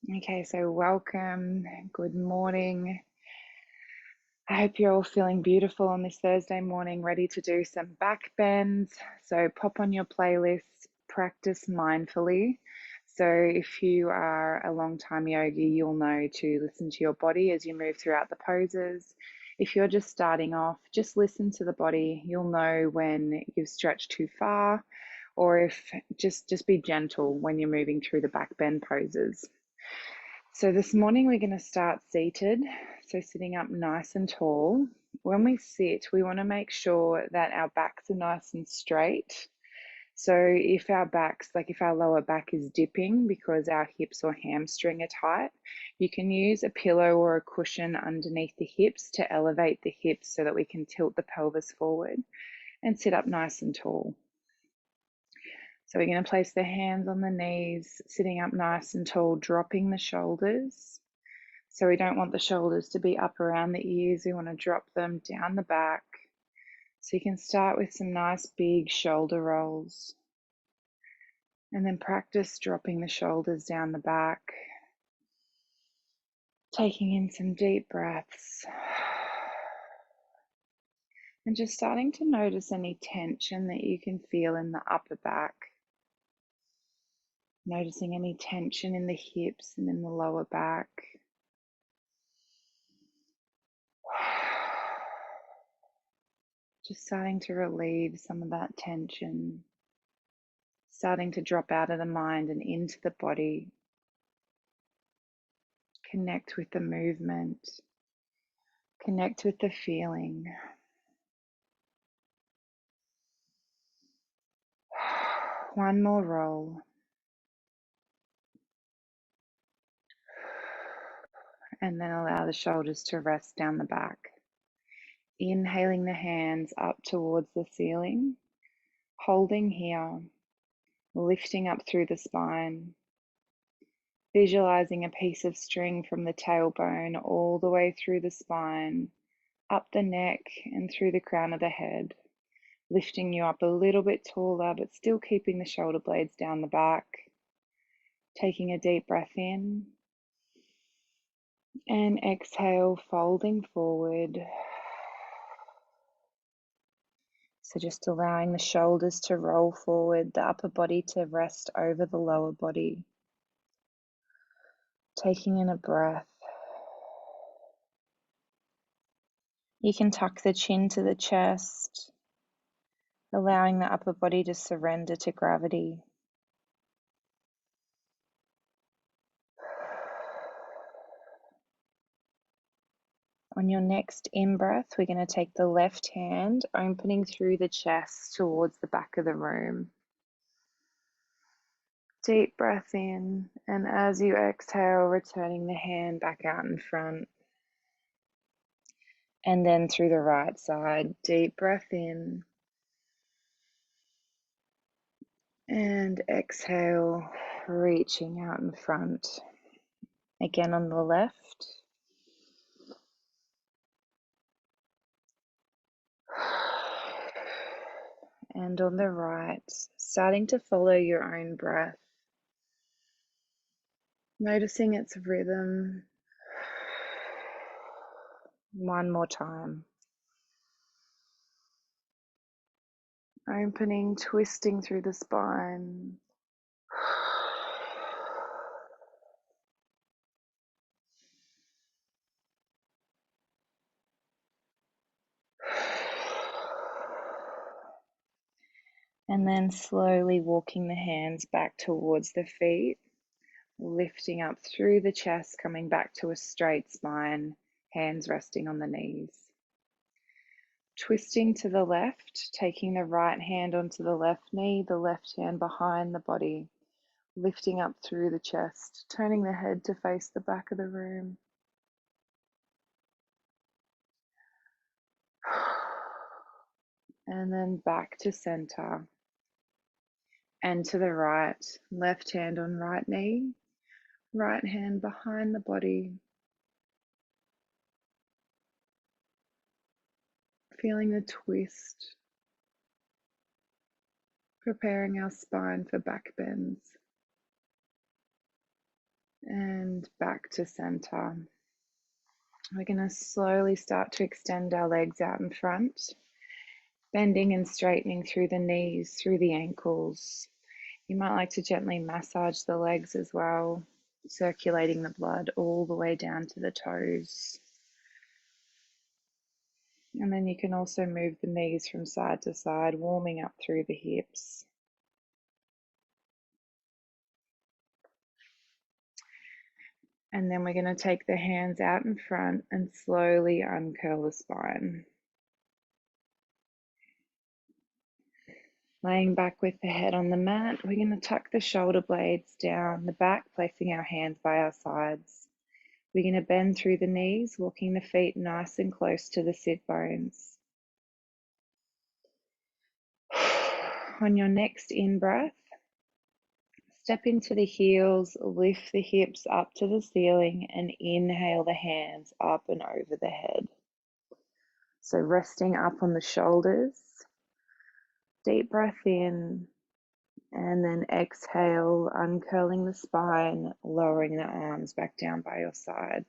Okay, so welcome. Good morning. I hope you're all feeling beautiful on this Thursday morning, ready to do some back bends. So pop on your playlist, practice mindfully. So if you are a long-time yogi, you'll know to listen to your body as you move throughout the poses. If you're just starting off, just listen to the body. You'll know when you've stretched too far, or if just be gentle when you're moving through the back bend poses. So this morning we're going to start seated, so sitting up nice and tall. When we sit, we want to make sure that our backs are nice and straight. So if our backs, like if our lower back is dipping because our hips or hamstring are tight, you can use a pillow or a cushion underneath the hips to elevate the hips so that we can tilt the pelvis forward and sit up nice and tall. So we're going to place the hands on the knees, sitting up nice and tall, dropping the shoulders. So we don't want the shoulders to be up around the ears. We want to drop them down the back. So you can start with some nice big shoulder rolls. And then practice dropping the shoulders down the back. Taking in some deep breaths. And just starting to notice any tension that you can feel in the upper back. Noticing any tension in the hips and in the lower back. Just starting to relieve some of that tension, starting to drop out of the mind and into the body. Connect with the movement, connect with the feeling. One more roll. And then allow the shoulders to rest down the back. Inhaling the hands up towards the ceiling, holding here, lifting up through the spine, visualizing a piece of string from the tailbone all the way through the spine, up the neck and through the crown of the head, lifting you up a little bit taller, but still keeping the shoulder blades down the back. Taking a deep breath in and exhale, folding forward. So just allowing the shoulders to roll forward, the upper body to rest over the lower body. Taking in a breath. You can tuck the chin to the chest, allowing the upper body to surrender to gravity. On your next in-breath, we're going to take the left hand, opening through the chest towards the back of the room. Deep breath in, and as you exhale, returning the hand back out in front. And then through the right side, deep breath in. And exhale, reaching out in front. Again on the left. And on the right, starting to follow your own breath. Noticing its rhythm. One more time. Opening, twisting through the spine. And then slowly walking the hands back towards the feet, lifting up through the chest, coming back to a straight spine, hands resting on the knees. Twisting to the left, taking the right hand onto the left knee, the left hand behind the body, lifting up through the chest, turning the head to face the back of the room. And then back to center. And to the right, left hand on right knee, right hand behind the body. Feeling the twist, preparing our spine for back bends. And back to center. We're going to slowly start to extend our legs out in front, bending and straightening through the knees, through the ankles. You might like to gently massage the legs as well, circulating the blood all the way down to the toes. And then you can also move the knees from side to side, warming up through the hips. And then we're going to take the hands out in front and slowly uncurl the spine. Laying back with the head on the mat, we're going to tuck the shoulder blades down the back, placing our hands by our sides. We're going to bend through the knees, walking the feet nice and close to the sit bones. On your next in-breath, step into the heels, lift the hips up to the ceiling, and inhale the hands up and over the head. So resting up on the shoulders, deep breath in, and then exhale, uncurling the spine, lowering the arms back down by your sides.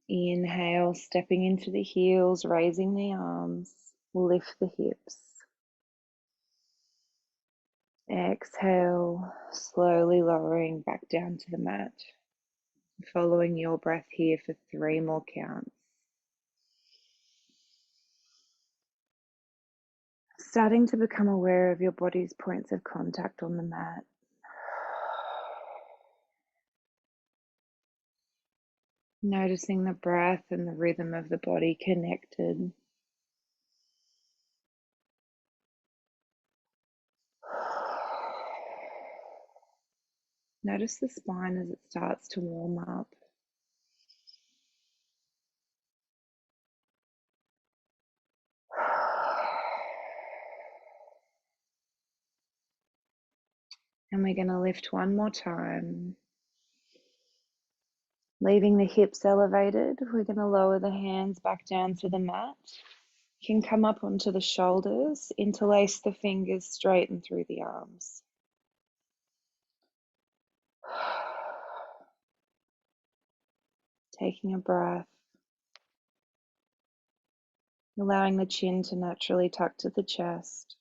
Inhale, stepping into the heels, raising the arms, lift the hips. Exhale, slowly lowering back down to the mat. Following your breath here for 3 more counts. Starting to become aware of your body's points of contact on the mat. Noticing the breath and the rhythm of the body connected. Notice the spine as it starts to warm up. And we're going to lift one more time. Leaving the hips elevated, we're going to lower the hands back down to the mat. You can come up onto the shoulders, interlace the fingers, straighten through the arms. Taking a breath. Allowing the chin to naturally tuck to the chest.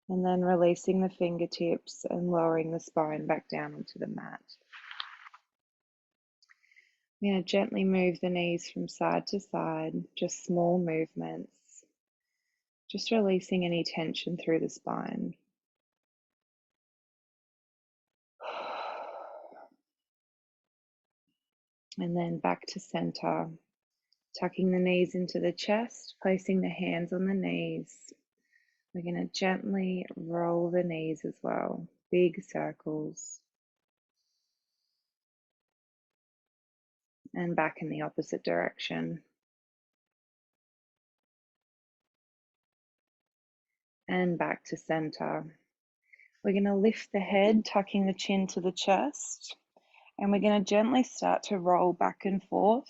And then releasing the fingertips and lowering the spine back down onto the mat. I'm going to gently move the knees from side to side, just small movements. Just releasing any tension through the spine. And then back to center. Tucking the knees into the chest, placing the hands on the knees. We're going to gently roll the knees as well, big circles. And back in the opposite direction. And back to center. We're going to lift the head, tucking the chin to the chest. And we're going to gently start to roll back and forth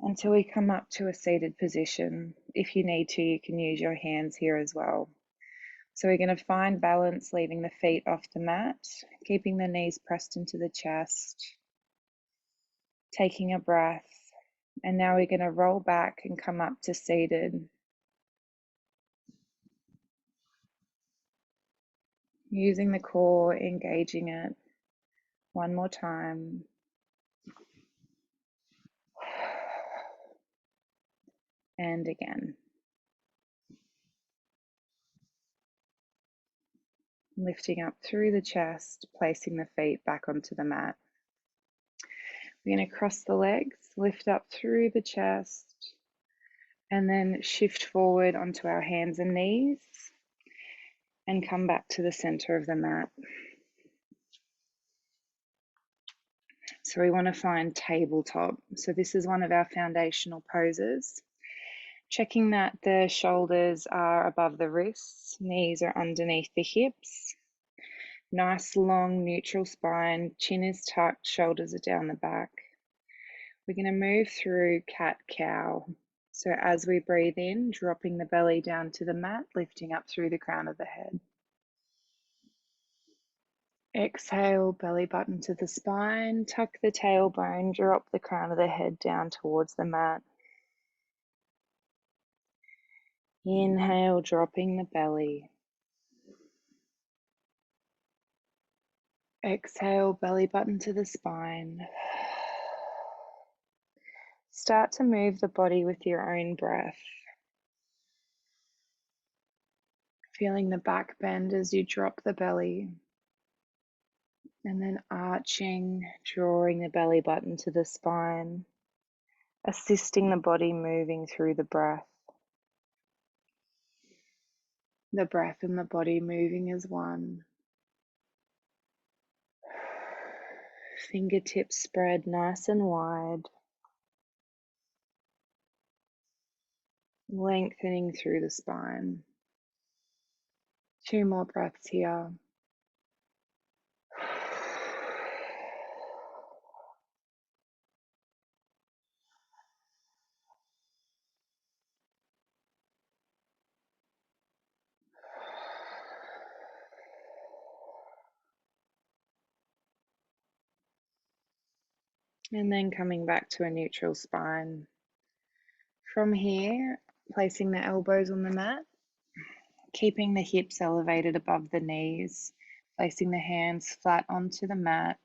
until we come up to a seated position. If you need to, you can use your hands here as well. So we're going to find balance, leaving the feet off the mat, keeping the knees pressed into the chest, taking a breath, and now we're going to roll back and come up to seated. Using the core, engaging it. One more time. And again. Lifting up through the chest, placing the feet back onto the mat. We're going to cross the legs, lift up through the chest, and then shift forward onto our hands and knees, and come back to the center of the mat. So we want to find tabletop. So this is one of our foundational poses. Checking that the shoulders are above the wrists, knees are underneath the hips. Nice long neutral spine, chin is tucked, shoulders are down the back. We're going to move through cat-cow. So as we breathe in, dropping the belly down to the mat, lifting up through the crown of the head. Exhale, belly button to the spine, tuck the tailbone, drop the crown of the head down towards the mat. Inhale, dropping the belly. Exhale, belly button to the spine. Start to move the body with your own breath. Feeling the back bend as you drop the belly. And then arching, drawing the belly button to the spine, assisting the body moving through the breath. The breath and the body moving as one. Fingertips spread nice and wide, lengthening through the spine. 2 more breaths here. And then coming back to a neutral spine. From here, placing the elbows on the mat, keeping the hips elevated above the knees, placing the hands flat onto the mat.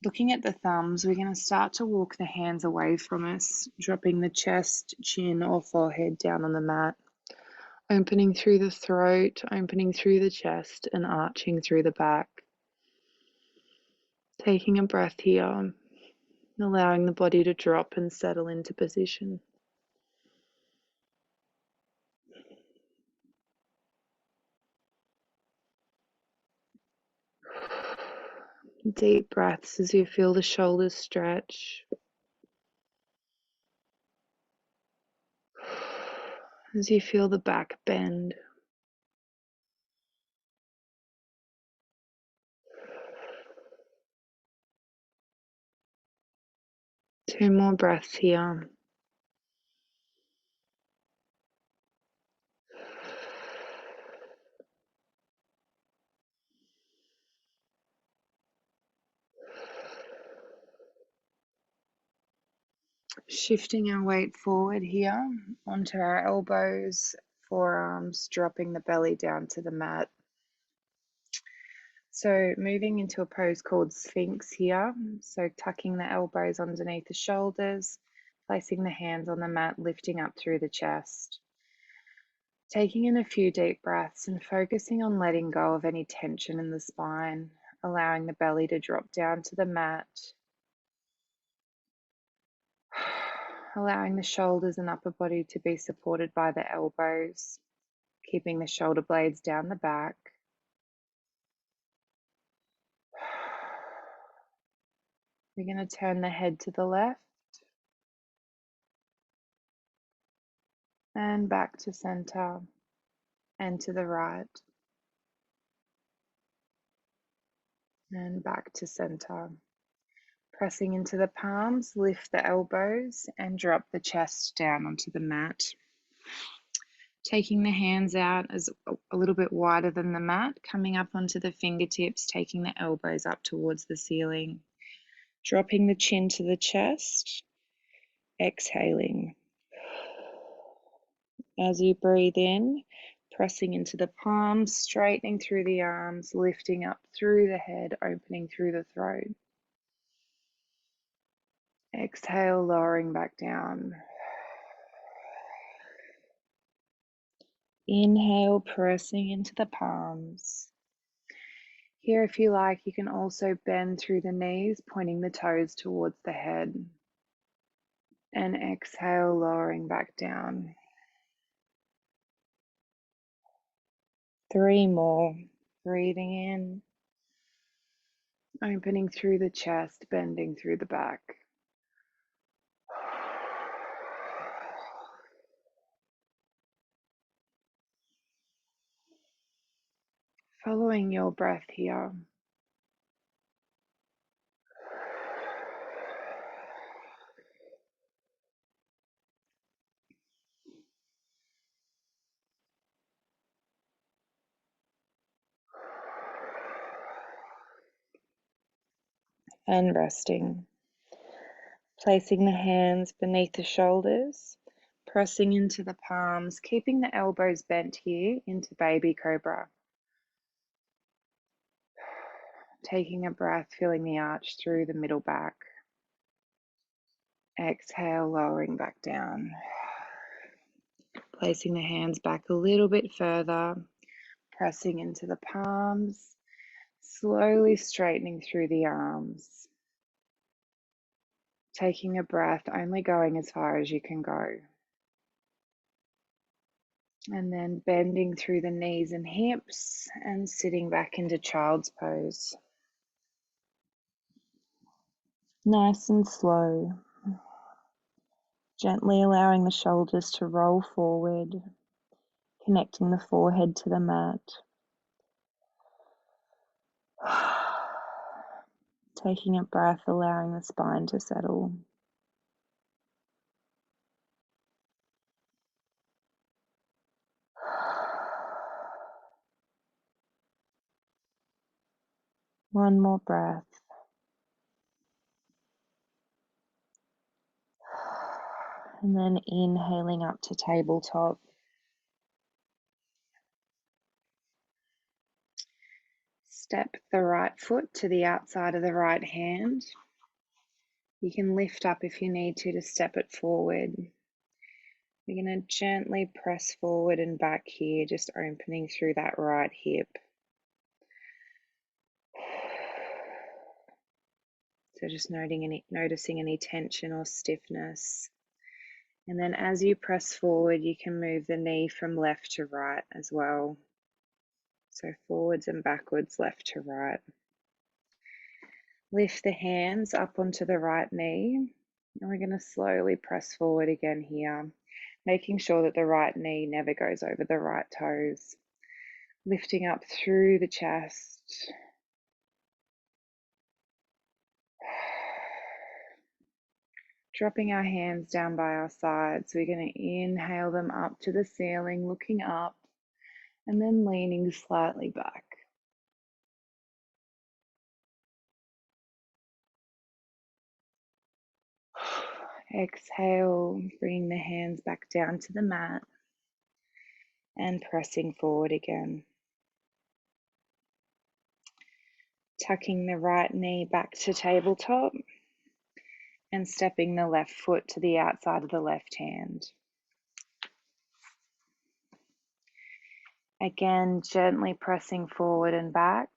Looking at the thumbs, we're going to start to walk the hands away from us, dropping the chest, chin, or forehead down on the mat, opening through the throat, opening through the chest, and arching through the back. Taking a breath here, allowing the body to drop and settle into position. Deep breaths as you feel the shoulders stretch. As you feel the back bend. Two more breaths here. Shifting our weight forward here onto our elbows, forearms, dropping the belly down to the mat. So moving into a pose called Sphinx here. So tucking the elbows underneath the shoulders, placing the hands on the mat, lifting up through the chest. Taking in a few deep breaths and focusing on letting go of any tension in the spine, allowing the belly to drop down to the mat. Allowing the shoulders and upper body to be supported by the elbows, keeping the shoulder blades down the back. We're going to turn the head to the left and back to center and to the right and back to center. Pressing into the palms, lift the elbows and drop the chest down onto the mat. Taking the hands out as a little bit wider than the mat, coming up onto the fingertips, taking the elbows up towards the ceiling. Dropping the chin to the chest, exhaling. As you breathe in, pressing into the palms, straightening through the arms, lifting up through the head, opening through the throat. Exhale, lowering back down. Inhale, pressing into the palms. Here, if you like, you can also bend through the knees, pointing the toes towards the head. And exhale, lowering back down. 3 more. Breathing in, opening through the chest, bending through the back. Following your breath here. and resting. Placing the hands beneath the shoulders, pressing into the palms, keeping the elbows bent here into baby cobra. Taking a breath, feeling the arch through the middle back. Exhale, lowering back down. Placing the hands back a little bit further, pressing into the palms, slowly straightening through the arms. Taking a breath, only going as far as you can go. And then bending through the knees and hips and sitting back into child's pose. Nice and slow. Gently allowing the shoulders to roll forward, connecting the forehead to the mat. Taking a breath, allowing the spine to settle. One more breath. And then inhaling up to tabletop. Step the right foot to the outside of the right hand. You can lift up if you need to step it forward. You're going to gently press forward and back here, just opening through that right hip. So just noticing any tension or stiffness. And then as you press forward, you can move the knee from left to right as well. So forwards and backwards, left to right. Lift the hands up onto the right knee. And we're going to slowly press forward again here, making sure that the right knee never goes over the right toes. Lifting up through the chest. Dropping our hands down by our sides. We're going to inhale them up to the ceiling, looking up, and then leaning slightly back. Exhale, bringing the hands back down to the mat and pressing forward again. Tucking the right knee back to tabletop and stepping the left foot to the outside of the left hand. Again, gently pressing forward and back.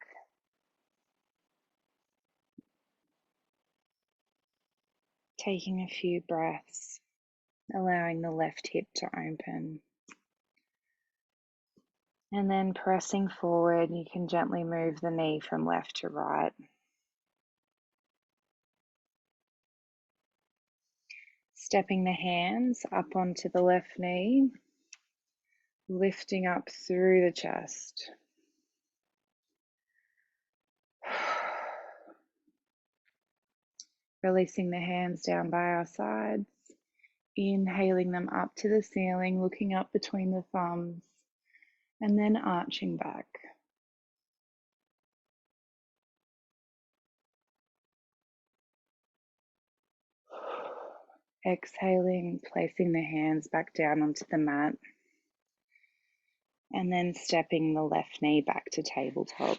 Taking a few breaths, allowing the left hip to open. And then pressing forward, you can gently move the knee from left to right. Stepping the hands up onto the left knee, lifting up through the chest. Releasing the hands down by our sides, inhaling them up to the ceiling, looking up between the thumbs, and then arching back. Exhaling, placing the hands back down onto the mat, and then stepping the left knee back to tabletop.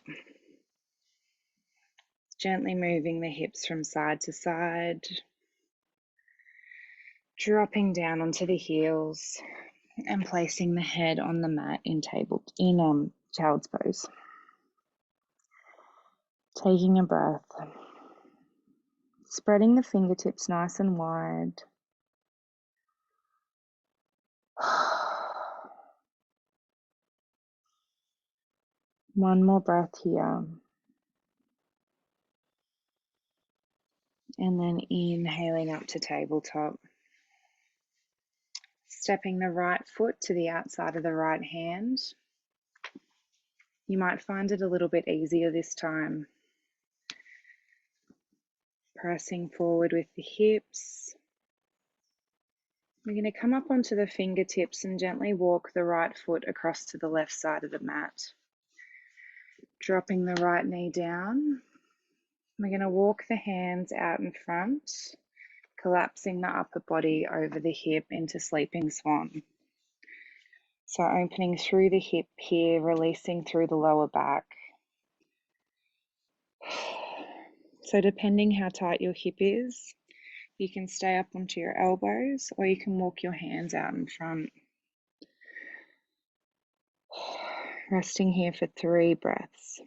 Gently moving the hips from side to side, dropping down onto the heels, and placing the head on the mat in child's pose. Taking a breath, spreading the fingertips nice and wide. One more breath here. And then inhaling up to tabletop. Stepping the right foot to the outside of the right hand. You might find it a little bit easier this time. Pressing forward with the hips. We're going to come up onto the fingertips and gently walk the right foot across to the left side of the mat. Dropping the right knee down. We're going to walk the hands out in front, collapsing the upper body over the hip into sleeping swan. So opening through the hip here, releasing through the lower back. So depending how tight your hip is, you can stay up onto your elbows or you can walk your hands out in front. Resting here for 3 breaths.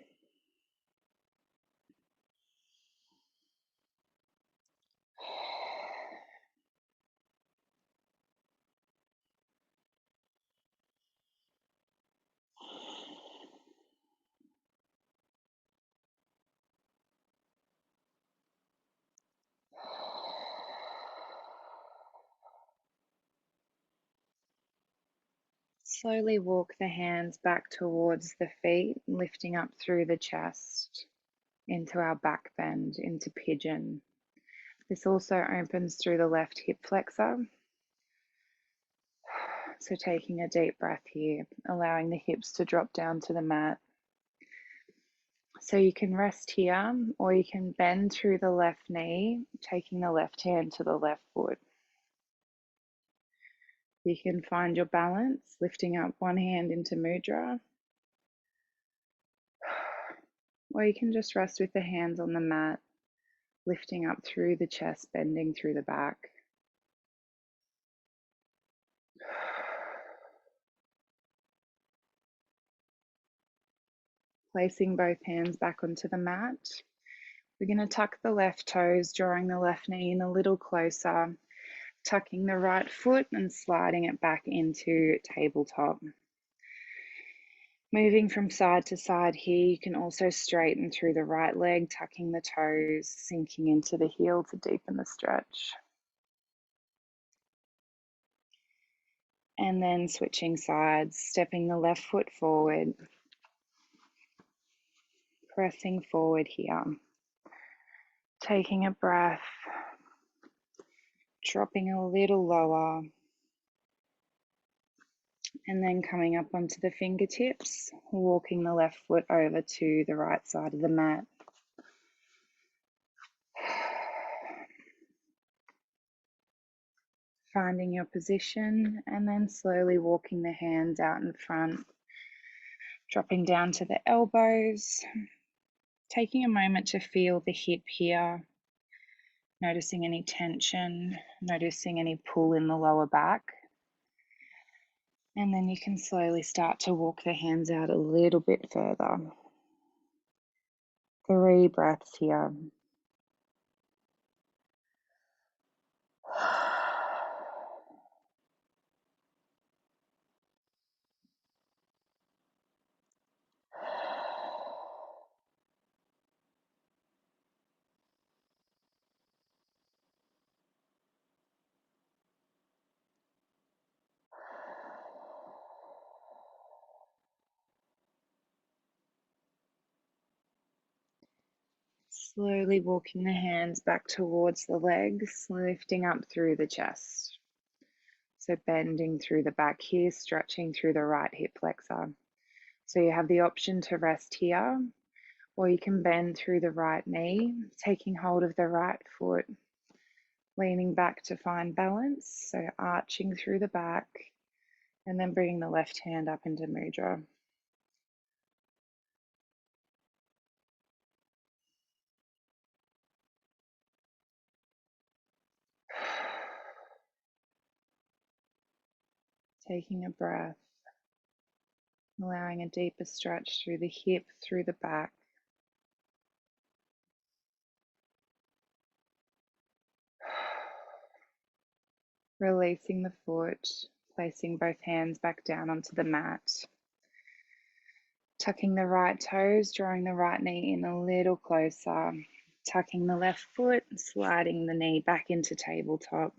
Slowly walk the hands back towards the feet, lifting up through the chest into our back bend, into pigeon. This also opens through the left hip flexor. So taking a deep breath here, allowing the hips to drop down to the mat. So you can rest here or you can bend through the left knee, taking the left hand to the left foot. You can find your balance, lifting up one hand into mudra. Or you can just rest with the hands on the mat, lifting up through the chest, bending through the back. Placing both hands back onto the mat. We're going to tuck the left toes, drawing the left knee in a little closer, tucking the right foot and sliding it back into tabletop. Moving from side to side here, you can also straighten through the right leg, tucking the toes, sinking into the heel to deepen the stretch. And then switching sides, stepping the left foot forward, pressing forward here. Taking a breath, dropping a little lower, and then coming up onto the fingertips, walking the left foot over to the right side of the mat. Finding your position and then slowly walking the hands out in front, dropping down to the elbows, taking a moment to feel the hip here, noticing any tension, noticing any pull in the lower back. And then you can slowly start to walk the hands out a little bit further. 3 breaths here. Slowly walking the hands back towards the legs, lifting up through the chest. So bending through the back here, stretching through the right hip flexor. So you have the option to rest here, or you can bend through the right knee, taking hold of the right foot, leaning back to find balance. So arching through the back, and then bringing the left hand up into mudra. Taking a breath, allowing a deeper stretch through the hip, through the back. Releasing the foot, placing both hands back down onto the mat. Tucking the right toes, drawing the right knee in a little closer. Tucking the left foot, sliding the knee back into tabletop.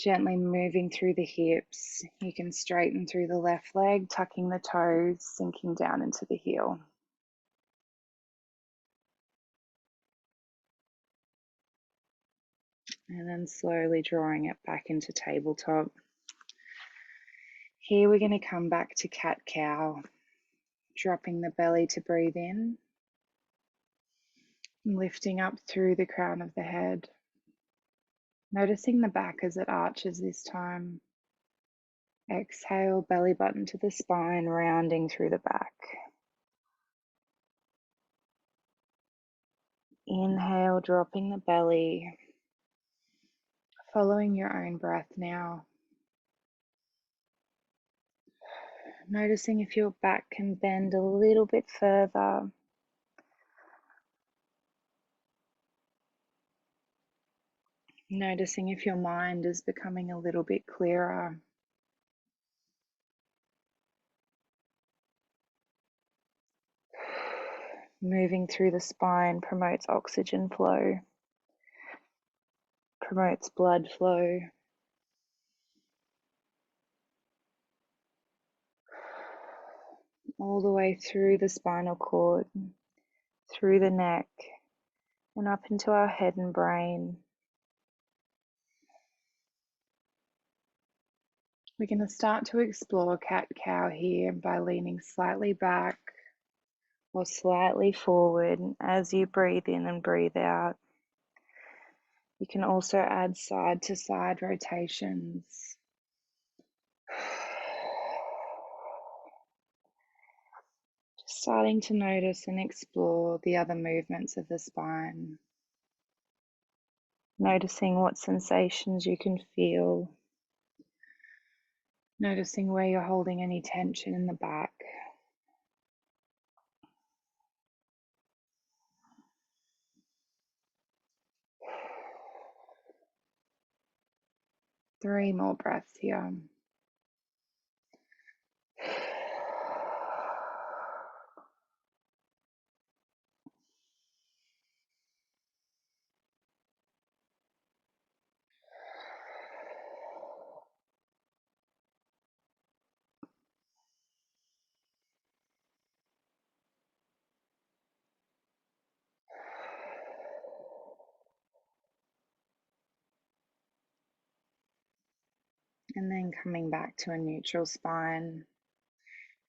Gently moving through the hips. You can straighten through the left leg, tucking the toes, sinking down into the heel. And then slowly drawing it back into tabletop. Here we're going to come back to cat-cow, dropping the belly to breathe in. Lifting up through the crown of the head. Noticing the back as it arches this time. Exhale, belly button to the spine, rounding through the back. Inhale, dropping the belly. Following your own breath now. Noticing if your back can bend a little bit further. Noticing if your mind is becoming a little bit clearer. Moving through the spine promotes oxygen flow, promotes blood flow. All the way through the spinal cord, through the neck, and up into our head and brain. We're going to start to explore cat-cow here by leaning slightly back or slightly forward as you breathe in and breathe out. You can also add side to side rotations. Just starting to notice and explore the other movements of the spine. Noticing what sensations you can feel. Noticing where you're holding any tension in the back. Three more breaths here. And then coming back to a neutral spine,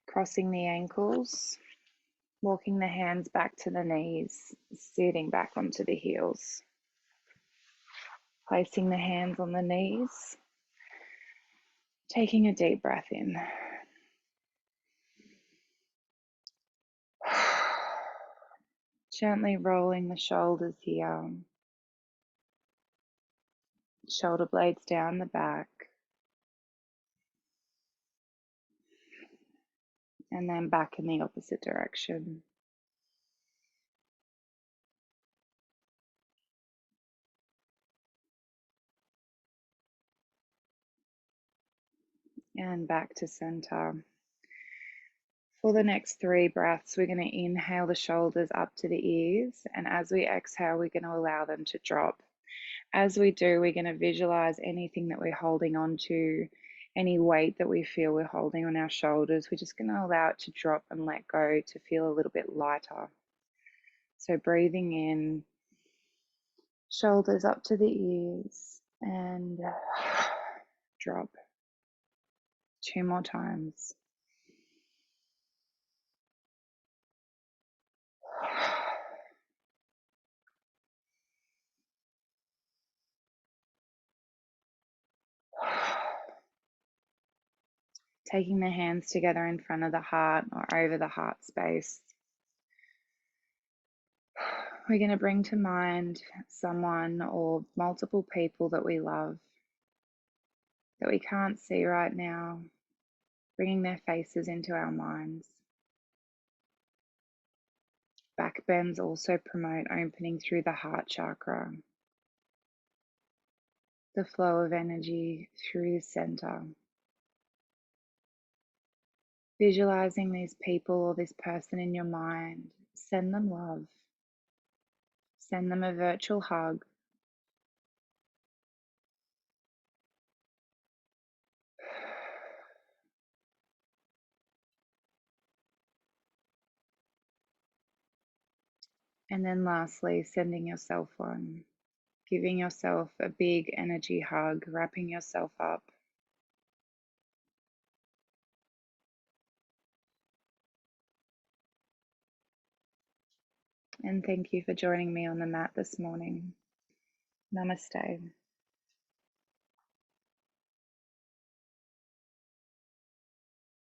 crossing the ankles, walking the hands back to the knees, sitting back onto the heels. Placing the hands on the knees, taking a deep breath in. Gently rolling the shoulders here, shoulder blades down the back, and then back in the opposite direction. And back to center. For the next 3 breaths, we're going to inhale the shoulders up to the ears, and as we exhale, we're going to allow them to drop. As we do, we're going to visualize anything that we're holding on to, any weight that we feel we're holding on our shoulders. We're just going to allow it to drop and let go to feel a little bit lighter. So breathing in, shoulders up to the ears, and drop. 2 more times. Taking the hands together in front of the heart or over the heart space. We're going to bring to mind someone or multiple people that we love, that we can't see right now, bringing their faces into our minds. Backbends also promote opening through the heart chakra, the flow of energy through the center. Visualizing these people or this person in your mind, send them love. Send them a virtual hug. And then lastly, sending yourself one. Giving yourself a big energy hug, wrapping yourself up. And thank you for joining me on the mat this morning. Namaste.